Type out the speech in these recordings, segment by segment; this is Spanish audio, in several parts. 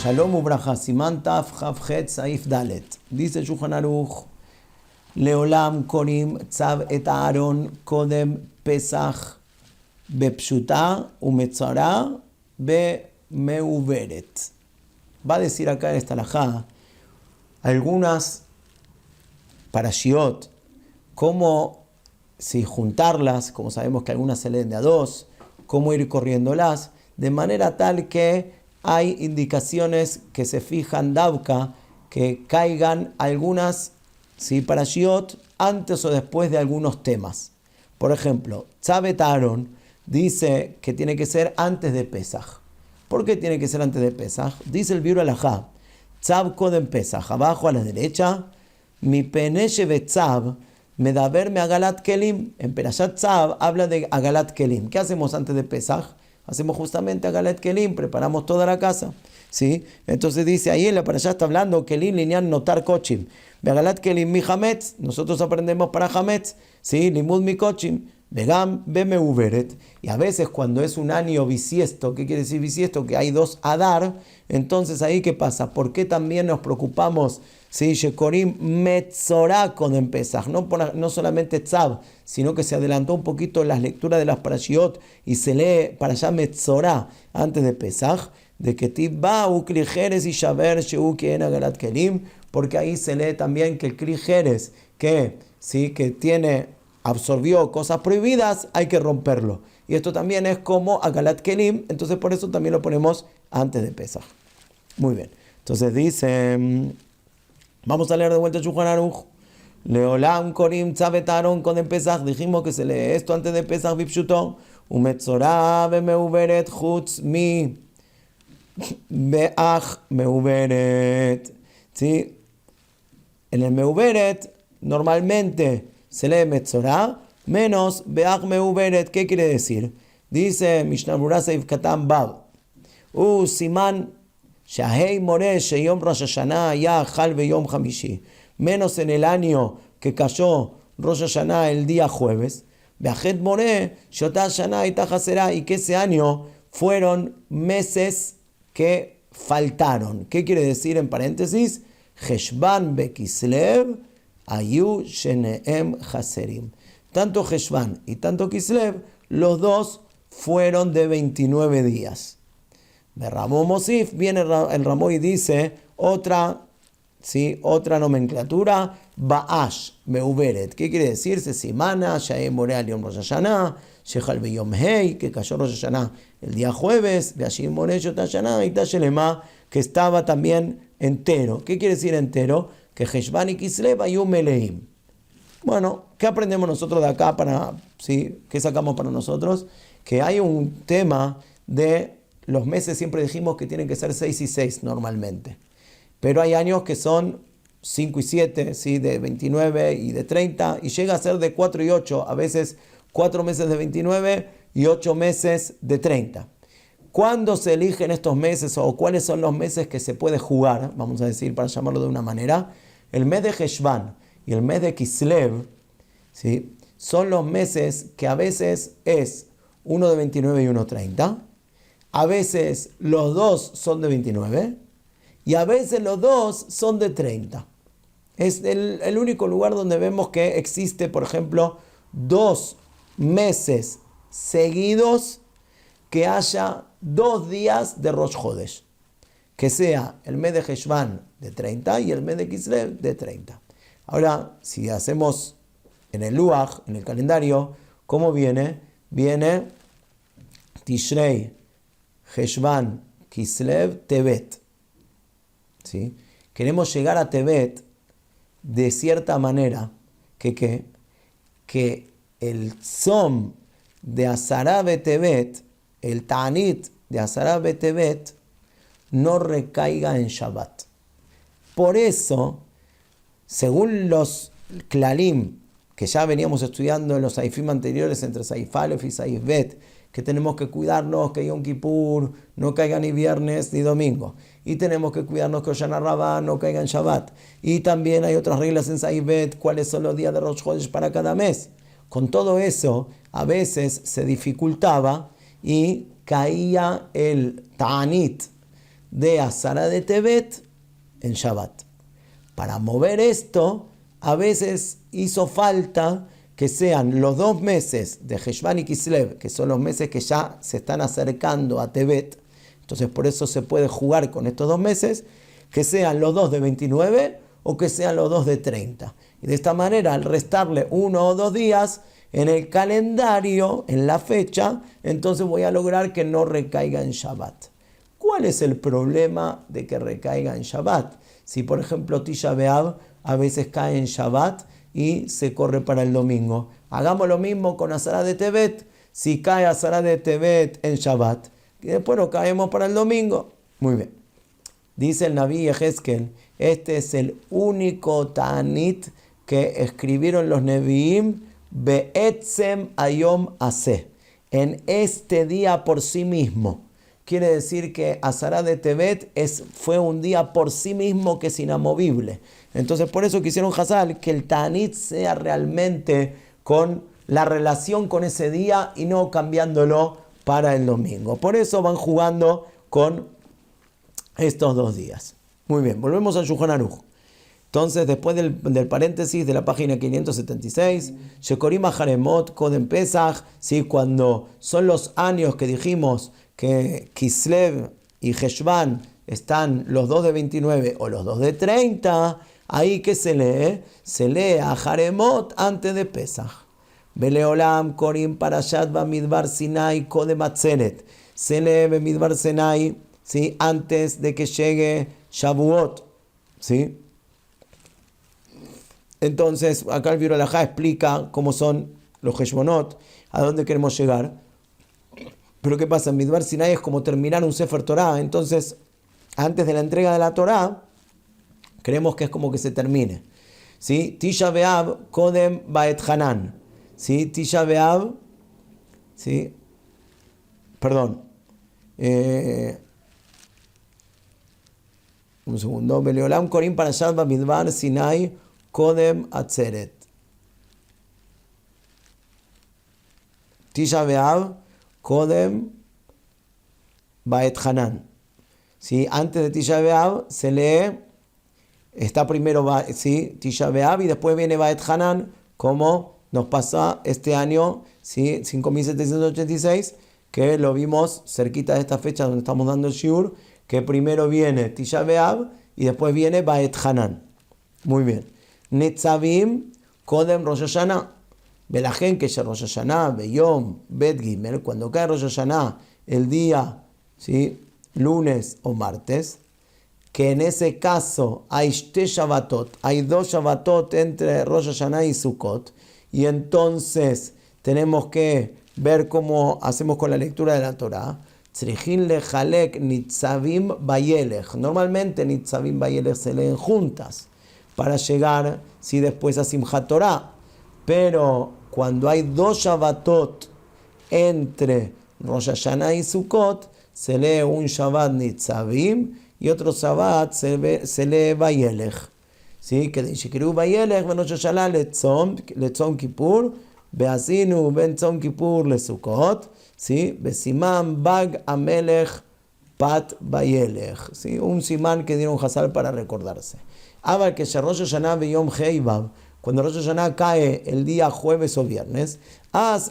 Shalom ubraja, Siman Taf Chet Saif Dalet. Dice Shulchan Aruch, Leolam Korim Tzav et Aaron Kodem Pesach Bepshuta Umetzara Bemeuveret. Va a decir acá en esta halajá algunas parashiot, cómo si juntarlas, como sabemos que algunas se leen de a dos, cómo ir corriéndolas, de manera tal que hay indicaciones que se fijan davka, que caigan algunas parashiot antes o después de algunos temas. Por ejemplo, Tzavet Aaron dice que tiene que ser antes de Pesach. ¿Por qué tiene que ser antes de Pesach? Dice el Biur Alajá, Tzav Kodem Pesach, abajo a la derecha, mi peneshe betzav medaberme agalat kelim. En Perashat Tzav habla de agalat kelim. ¿Qué hacemos antes de Pesach? Hacemos justamente agalat kelim, preparamos toda la casa, ¿sí? Entonces dice ahí en la Perashat está hablando kelim linyan notar kochim. Agalat kelim mi hametz, nosotros aprendemos para hametz, ¿sí? Limud mi kochim. Vegam bemeuveret. Y a veces cuando es un año bisiesto, ¿qué quiere decir bisiesto? Que hay 2 Adar. Entonces ahí ¿qué pasa? ¿Por qué también nos preocupamos? Sí, Shekorim Metzorah Kodem Pesach, no solamente Tzav, sino que se adelantó un poquito las lecturas de las parashiot y se lee para allá Metzorah antes de Pesach, de que Tibba u Kli Jerez y Shaver Sheu Kien Agalat Kelim, porque ahí se lee también que el Kli Jerez, que absorbió cosas prohibidas, hay que romperlo. Y esto también es como Agalat Kelim, entonces por eso también lo ponemos antes de Pesach. Muy bien. Entonces dice, vamos a leer de vuelta Shulchan Aruch. Leolam Korim Tzavet Aaron Kodem Pesach. Dijimos que se lee esto antes de Pesach Bipshuto. Umetzorah bemeuveret chutz mi beach meuveret. ¿Sí? En el meuveret normalmente se lee Metzorah menos beach meuveret. ¿Qué quiere decir? Dice Mishnah Berurah Seif Katan Bab. Siman Shahei More Sheyom Rosh Hashanah Ya Chal Beyom Hamishi. Menos en el año que cayó Rosh Hashanah el día jueves. Beajet More Shotah Hashanah Ita Hasera. Y que ese año fueron meses que faltaron. ¿Qué quiere decir en paréntesis? Heshvan Bekislev Ayu Sheneem Haserim. Tanto Heshvan y tanto Kislev, los dos fueron de 29 días. De Ramón Mosif viene el Ramón y dice otra nomenclatura, Ba'ash Meuveret. ¿Qué quiere decir? Se simana, Shae Morea León Rosh Hashanah, Shechal Beyom Hei, que cayó Rosh Hashanah el día jueves, Beashim More Shotah Hashanah, y Tashelema, que estaba también entero. ¿Qué quiere decir entero? Que Heshvan y Kislev hay un Meleim. Bueno, ¿qué aprendemos nosotros de acá ¿qué sacamos para nosotros? Que hay un tema de los meses, siempre dijimos que tienen que ser 6 y 6 normalmente. Pero hay años que son 5 y 7, ¿sí? De 29 y de 30, y llega a ser de 4 y 8, a veces 4 meses de 29 y 8 meses de 30. ¿Cuándo se eligen estos meses o cuáles son los meses que se puede jugar? Vamos a decir, para llamarlo de una manera. El mes de Heshvan y el mes de Kislev, ¿sí? Son los meses que a veces es uno de 29 y uno 30. A veces los dos son de 29 y a veces los dos son de 30. Es el único lugar donde vemos que existe, por ejemplo, 2 meses seguidos que haya 2 días de Rosh Chodesh. Que sea el mes de Heshvan de 30 y el mes de Kislev de 30. Ahora, si hacemos en el Luach, en el calendario, ¿cómo viene? Viene Tishrei, Heshvan, Kislev, Tevet. ¿Sí? Queremos llegar a Tevet de cierta manera que el Tzom de Asara Betevet, el Ta'anit de Asara Betevet, no recaiga en Shabbat. Por eso, según los Klalim que ya veníamos estudiando en los Saifim anteriores, entre Saif Aleph y Saif Bet, que tenemos que cuidarnos que Yom Kippur no caiga ni viernes ni domingo, y tenemos que cuidarnos que Hoshana Rabbah no caiga en Shabbat, y también hay otras reglas en Saif Bet, cuáles son los días de Rosh Chodesh para cada mes. Con todo eso, a veces se dificultaba y caía el Ta'anit de Azara de Tebet en Shabbat. Para mover esto, a veces hizo falta que sean los 2 meses de Heshvan y Kislev, que son los meses que ya se están acercando a Tebet. Entonces por eso se puede jugar con estos 2 meses, que sean los 2 de 29 o que sean los 2 de 30. Y de esta manera, al restarle 1 o 2 días en el calendario, en la fecha, entonces voy a lograr que no recaiga en Shabbat. ¿Cuál es el problema de que recaiga en Shabbat? Si por ejemplo Tisha B'Av a veces cae en Shabbat y se corre para el domingo. Hagamos lo mismo con Azara de Tebet. Si cae Azara de Tebet en Shabbat, y después nos caemos para el domingo. Muy bien. Dice el Naví Yehezkel, este es el único Ta'anit que escribieron los Nevi'im Be'etzem Ayom Aseh, en este día por sí mismo. Quiere decir que Azara de Tebet fue un día por sí mismo que es inamovible. Entonces por eso quisieron Hazal que el Ta'anit sea realmente con la relación con ese día y no cambiándolo para el domingo. Por eso van jugando con estos 2 días. Muy bien, volvemos a Shulchan Aruch. Entonces, después del paréntesis de la página 576, Shekorim Haremot Kodem Pesach, ¿sí? Cuando son los años que dijimos que Kislev y Heshvan están los 2 de 29 o los 2 de 30, ahí que se lee a Haremot antes de Pesach. Beleolam Korim Parashat Bamidbar Sinai Kodem Atzeret. Se lee Bamidbar Sinai, ¿sí? Antes de que llegue Shavuot, ¿sí? Entonces, acá el Biur Halajá explica cómo son los Heshbonot, a dónde queremos llegar. Pero ¿qué pasa? En Midbar Sinai es como terminar un Sefer Torah. Entonces, antes de la entrega de la Torah, creemos que es como que se termine. ¿Sí? Tisha B'Av Kodem Ba'et Hanan. ¿Sí? Tisha B'Av, ¿sí? Perdón. Un segundo. Beleolam Korim Parashat Bamidbar Sinai Kodem Atzeret. Tisha B'Av Kodem Ba'et Hanan. ¿Sí? Antes de Tisha B'Av se lee, está primero, ¿sí? Tisha B'Av y después viene Ba'et Hanan, como nos pasa este año, ¿sí? 5786, que lo vimos cerquita de esta fecha donde estamos dando el shiur, que primero viene Tisha B'Av y después viene Ba'et Hanan. Muy bien. Netzavim Kodem Rosh Hashanah. Velajen que Rosh Hashanah, Beyom, Bet Gimel, cuando cae Rosh Hashanah el día, ¿sí? Lunes o martes, que en ese caso hay Shte Shabbatot, hay 2 Shabbatot entre Rosh Hashanah y Sukkot, y entonces tenemos que ver cómo hacemos con la lectura de la Torah. Tzrichin lejalek nitzavim bayelech. Normalmente nitzavim bayelech se leen juntas para llegar, ¿sí? Después a Simchat Torah. Pero cuando hay 2 Shabbatot entre Rosh Hashanah y Sukkot, se lee un Shabbat Nitzavim y otro Shabbat se lee Bayelech. ¿Sí? Que Shikru Bayelech ben Rosh Hashanah letzom Kippur, beazinu ben tzom Kippur le Sukkot, ¿sí? Besimam Bag Amelech Pat Bayelech. ¿Sí? Un simán que dieron Hazal para recordarse. Abal que Rosh Hashanah beyom Heivav, cuando Rosh Hashanah cae el día jueves o viernes,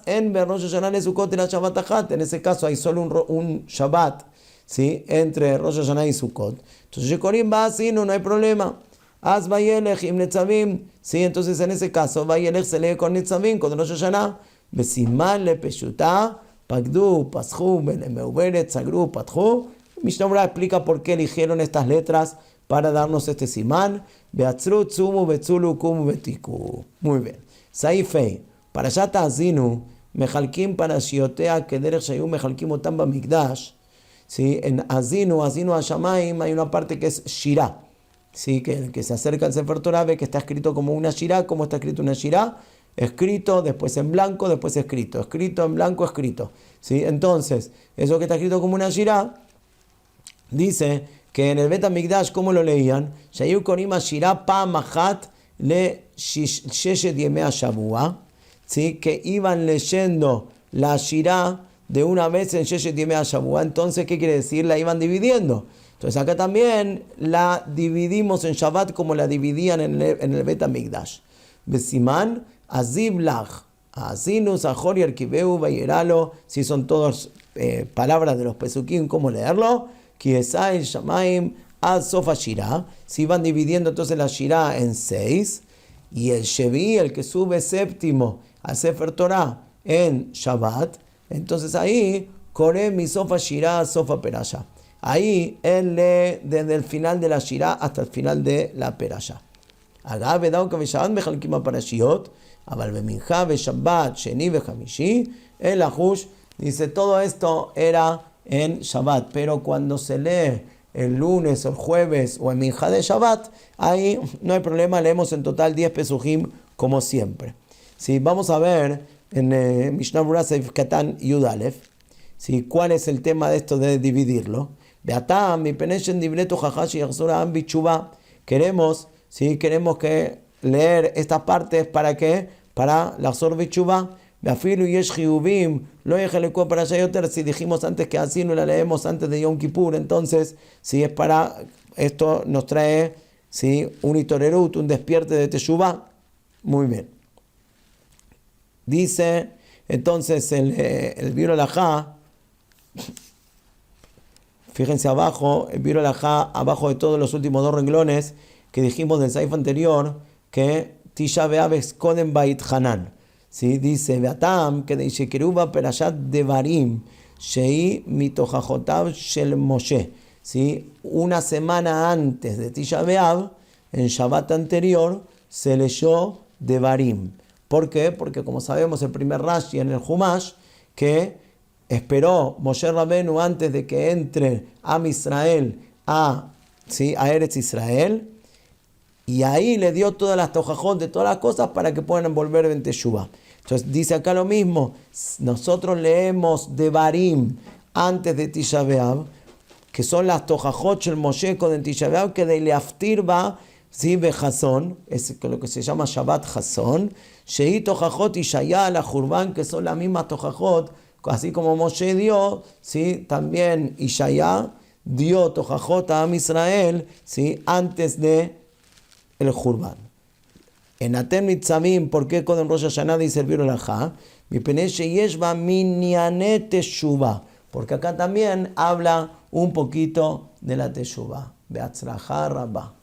en Rosh Hashanah le Sukkot y la Shabbat Achat, en ese caso hay solo un Shabbat, ¿sí? Entre Rosh Hashanah y Sukkot. Entonces, Shekorim va así, no hay problema. Bayelech im Netzavim, ¿sí? Entonces en ese caso, Bayelech se lee con Netzavim, con Rosh Hashanah, Besimán le Peshutá, Pagdu, Paschu, Benemeuberet, Sagru, Patchu. Mishnah Berurah explica por qué eligieron estas letras para darnos este simán. Beatzru, Tzumu, Betzulu, Kumu, Betiku. Muy bien. Saifei. Para allá Ta'azinu, Mejalkim para Shiotea, que Derech Shayu, Mejalkim Otam Bamikdash. ¿Sí? En Azinu Hashamayim hay una parte que es Shirah. ¿Sí? Que el que se acerca al Sefer Torah ve que está escrito como una Shirah. ¿Cómo está escrito una Shirah? Escrito, después en blanco, después escrito. Escrito en blanco, escrito. ¿Sí? Entonces, eso que está escrito como una Shirah, dice que en el Bet HaMikdash, ¿cómo lo leían? Shayu Korim Shirah Pa'am Achat le Sheshet Yemei HaShavua, ¿sí? Que iban leyendo la Shirah de una vez en Sheshet Yemei HaShavua. Entonces, ¿qué quiere decir? La iban dividiendo. Entonces acá también la dividimos en Shabbat como la dividían en el Bet HaMikdash. Besimán, Azib Lach, Azinus, Ajor y Arkibeu, Vayeralo, si son todas palabras de los Pesukim, ¿cómo leerlo? Kiesai, Shamaim, Ad Sofa Shirah, si van dividiendo entonces la Shirah en 6, y el Shevi, el que sube séptimo al Sefer Torah en Shabbat, entonces ahí, Kore mi Sofa Shirah, Sofa Perasha. Ahí él lee desde el final de la Shirah hasta el final de la Perasha. Agab vedao que Shabbat mechalkim aparashiot, aval bemincha Shabbat sheni vechamishi, el ajush dice todo esto era en Shabbat, pero cuando se lee el lunes o el jueves o en mincha de Shabbat, ahí no hay problema, leemos en total 10 pesujim como siempre. Si vamos a ver en Mishnah Berurah Seif Katan Yud Alef, ¿sí? ¿Cuál es el tema de esto de dividirlo? Beatam, mi peneshen dibleto jajashi yaxura am bichuba. Queremos que leer estas partes para qué? Para la Axor bichuba. Beafilu yesh chiyuvim lo yechelekua para shayoter. Si dijimos antes que así no la leemos antes de Yom Kippur, entonces si es para esto nos trae un itorerut, un despierte de teshuva. Muy bien. Dice entonces el Biur Halajá. Fíjense abajo, el Biur Halajá, abajo de todos los últimos 2 renglones que dijimos del Saif anterior, que Tisha B'Av es Kodem Bait Hanan. ¿Sí? Dice, Beatam, que de Shekeruba Perashat Devarim, Shei Mitojajotav Shel Moshe. ¿Sí? Una semana antes de Tisha B'Av, en Shabbat anterior, se leyó Devarim. ¿Por qué? Porque como sabemos, el primer Rashi en el Humash, que esperó Moshe Rabenu antes de que entre Am Israel a Eretz Israel, y ahí le dio todas las tojajot de todas las cosas para que puedan volver en Teshuvah. Entonces dice acá lo mismo, nosotros leemos Devarim antes de Tisha B'Av, que son las tojajot del Moshe con el Tisha B'Av, que de Leaftir va, Bechazón, es lo que se llama Shabbat Hazón, Shei tojajot y Shaya la Jurban, que son las mismas tojajot, así como Moshe dio, también Ishaya dio tojajot a Am Israel, antes de el Jurban. En Atem Nitzavim, ¿por qué con Rosh Hashanah dice el Biur Halajá? Porque acá también habla un poquito de la Teshuvah. Beatzlajá Rabá.